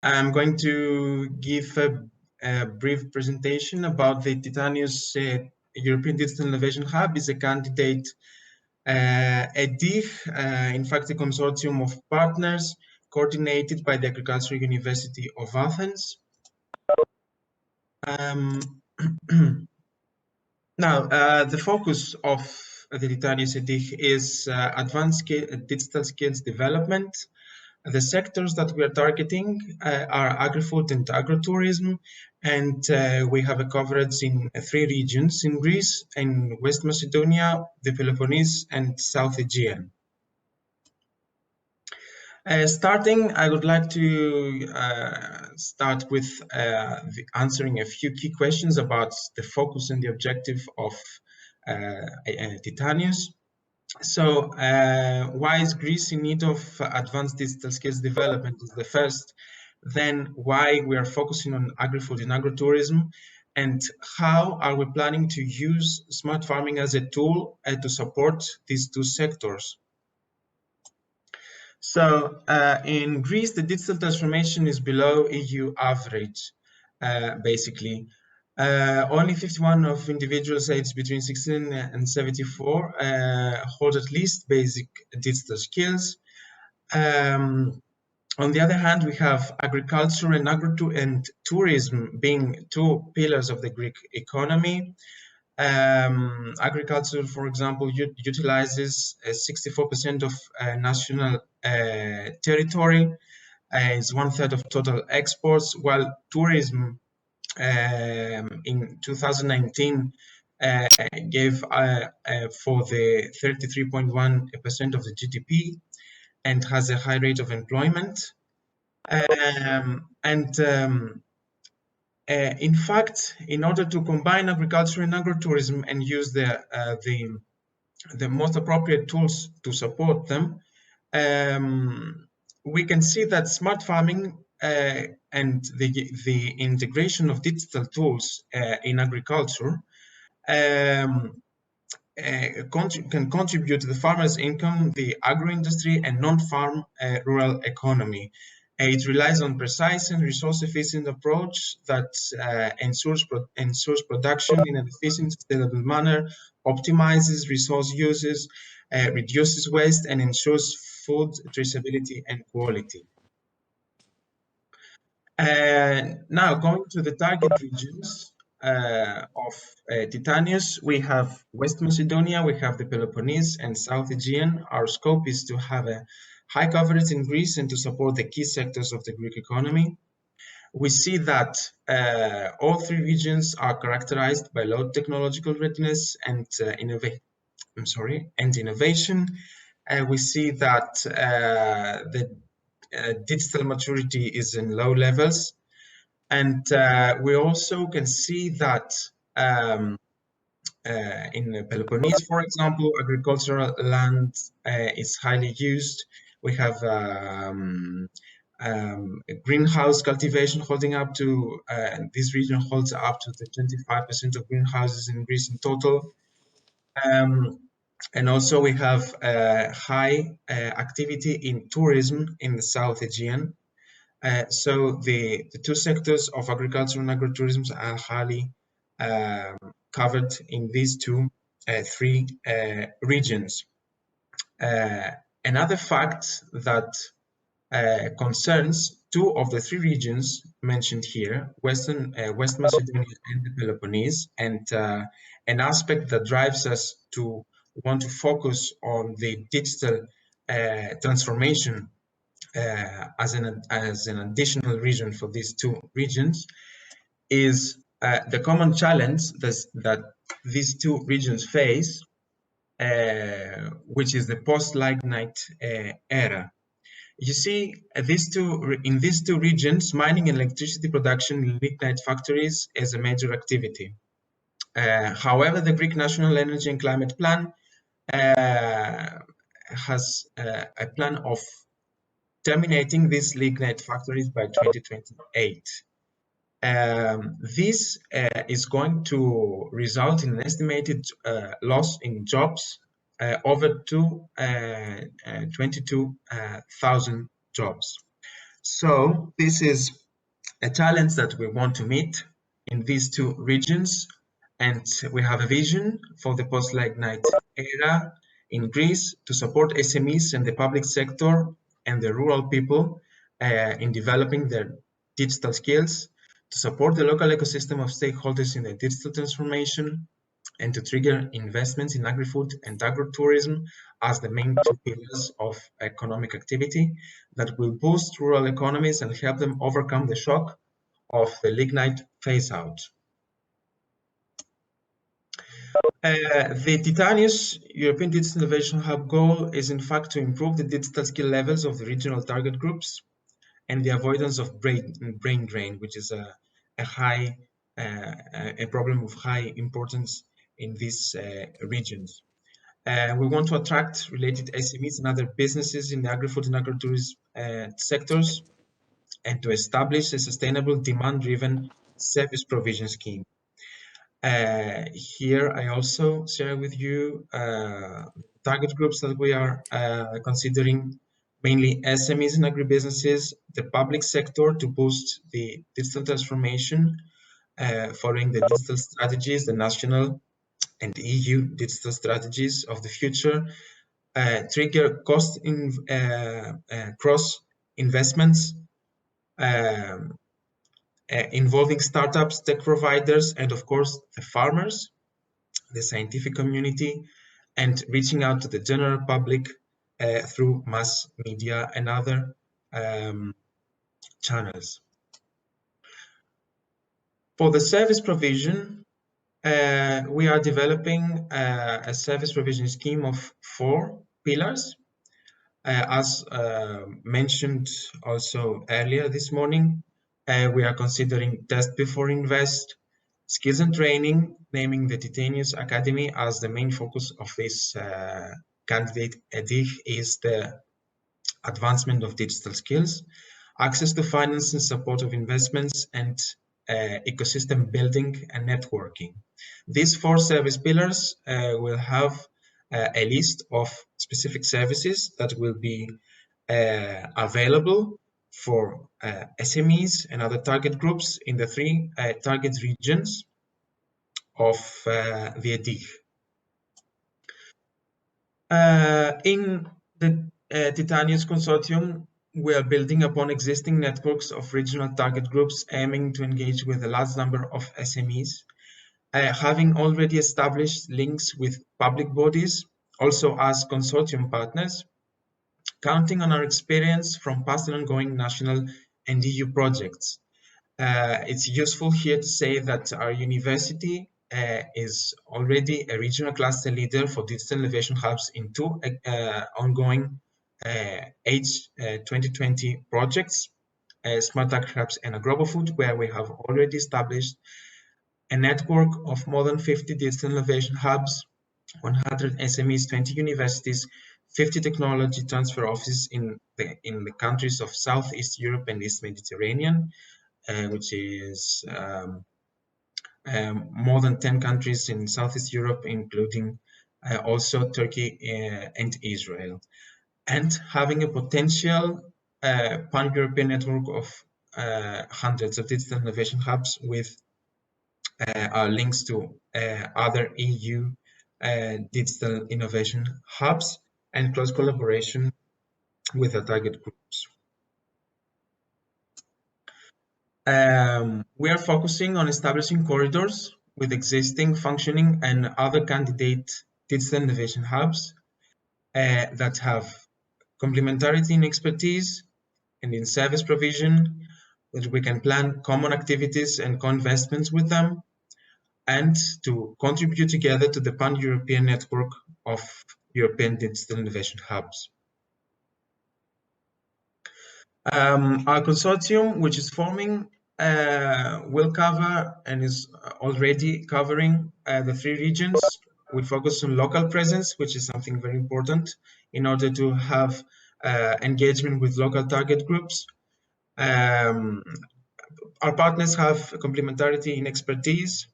I'm going to give a brief presentation about the TITANIUS European Digital Innovation Hub. Is a candidate EDIH, in fact, a consortium of partners coordinated by the Agricultural University of Athens. Now, the focus of the TITANIUS EDIH is advanced digital skills development. The sectors that we are targeting are agri-food and agrotourism, and we have a coverage in 3 regions: in Greece, in West Macedonia, the Peloponnese, and South Aegean. Starting, I would like to start with answering a few key questions about the focus and the objective of TITANIUS. So why is Greece in need of advanced digital skills development is the first, then why we are focusing on agri-food and agrotourism, and how are we planning to use smart farming as a tool to support these 2 sectors. So in Greece, the digital transformation is below EU average, basically. Only 51% of individuals aged between 16 and 74 hold at least basic digital skills. On the other hand, we have agriculture and tourism being 2 pillars of the Greek economy. Agriculture, for example, utilizes 64% of national territory, is 1/3 of total exports, while tourism in 2019 gave for the 33.1% of the GDP and has a high rate of employment. In fact, in order to combine agriculture and agrotourism and use the most appropriate tools to support them, we can see that smart farming and the integration of digital tools in agriculture can contribute to the farmer's income, the agro-industry, and non-farm rural economy. It relies on precise and resource-efficient approach that ensures production in an efficient, sustainable manner, optimizes resource uses, reduces waste, and ensures food traceability and quality. Now, going to the target regions of TITANIUS, we have West Macedonia, we have the Peloponnese and South Aegean. Our scope is to have a high coverage in Greece and to support the key sectors of the Greek economy. We see that all 3 regions are characterized by low technological readiness and innovation. We see that the digital maturity is in low levels, and we also can see that in Peloponnese, for example, agricultural land is highly used. We have greenhouse cultivation holding up to, this region holds up to the 25% of greenhouses in Greece in total. And also we have high activity in tourism in the South Aegean. So the 2 sectors of agriculture and agrotourism are highly covered in these 3 regions. Another fact that concerns 2 of the 3 regions mentioned here, West Macedonia and the Peloponnese, and an aspect that drives us to want to focus on the digital transformation as an additional region for these 2 regions is the common challenge that these 2 regions face, which is the post-lignite era. You see, in these 2 regions, mining and electricity production in lignite factories is a major activity. However, the Greek National Energy and Climate Plan has a plan of terminating these lignite factories by 2028. This is going to result in an estimated loss in jobs over 22,000 jobs. So this is a challenge that we want to meet in these two regions, and we have a vision for the post-Lignite era in Greece to support SMEs and the public sector and the rural people in developing their digital skills, to support the local ecosystem of stakeholders in the digital transformation, and to trigger investments in agri-food and agrotourism as the main two pillars of economic activity that will boost rural economies and help them overcome the shock of the lignite phase-out. The TITANIUS European Digital Innovation Hub goal is in fact to improve the digital skill levels of the regional target groups and the avoidance of brain drain, which is a problem of high importance in these regions. We want to attract related SMEs and other businesses in the agri-food and agrotourism sectors, and to establish a sustainable demand-driven service provision scheme. Here I also share with you target groups that we are considering, mainly SMEs and agribusinesses, the public sector to boost the digital transformation following the digital strategies, the national and EU digital strategies of the future, trigger cross investments involving startups, tech providers, and of course the farmers, the scientific community, and reaching out to the general public through mass media and other channels. For the service provision, we are developing a service provision scheme of 4 pillars. As mentioned also earlier this morning, we are considering test before invest, skills and training, naming the TITANIUS Academy as the main focus of this candidate EDIH is the advancement of digital skills, access to finance and support of investments, and ecosystem building and networking. These 4 service pillars will have a list of specific services that will be available for SMEs and other target groups in the 3 target regions of the EDIH. In the TITANIUS consortium, we are building upon existing networks of regional target groups aiming to engage with a large number of SMEs, having already established links with public bodies, also as consortium partners, counting on our experience from past and ongoing national and EU projects. It's useful here to say that our university is already a regional cluster leader for digital innovation hubs in 2 ongoing H2020 projects, Smart Agri Hubs and agri-food, where we have already established a network of more than 50 digital innovation hubs, 100 SMEs, 20 universities, 50 technology transfer offices in the countries of Southeast Europe and East Mediterranean, which is more than 10 countries in Southeast Europe, including also Turkey and Israel, and having a potential pan-European network of hundreds of digital innovation hubs with our links to other EU digital innovation hubs and close collaboration with the target groups. We are focusing on establishing corridors with existing, functioning, and other candidate digital innovation hubs that have complementarity in expertise and in service provision, that we can plan common activities and co-investments with them, and to contribute together to the pan-European network of European digital innovation hubs. Our consortium, which is forming, will cover and is already covering the 3 regions. We focus on local presence, which is something very important in order to have engagement with local target groups. Our partners have complementarity in expertise.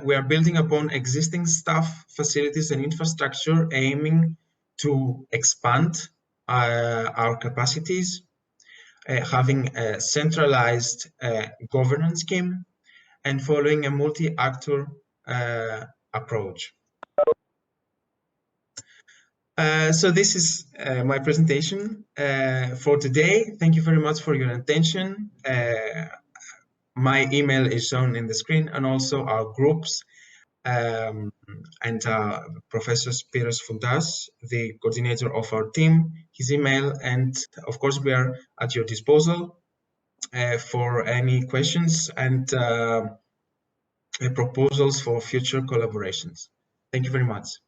We are building upon existing staff, facilities, and infrastructure, aiming to expand our capacities. having a centralized governance scheme, and following a multi-actor approach. So this is my presentation for today. Thank you very much for your attention. My email is shown in the screen, and also our groups, and Professor Spiros Fountas, the coordinator of our team, his email, and of course we are at your disposal for any questions and proposals for future collaborations. Thank you very much.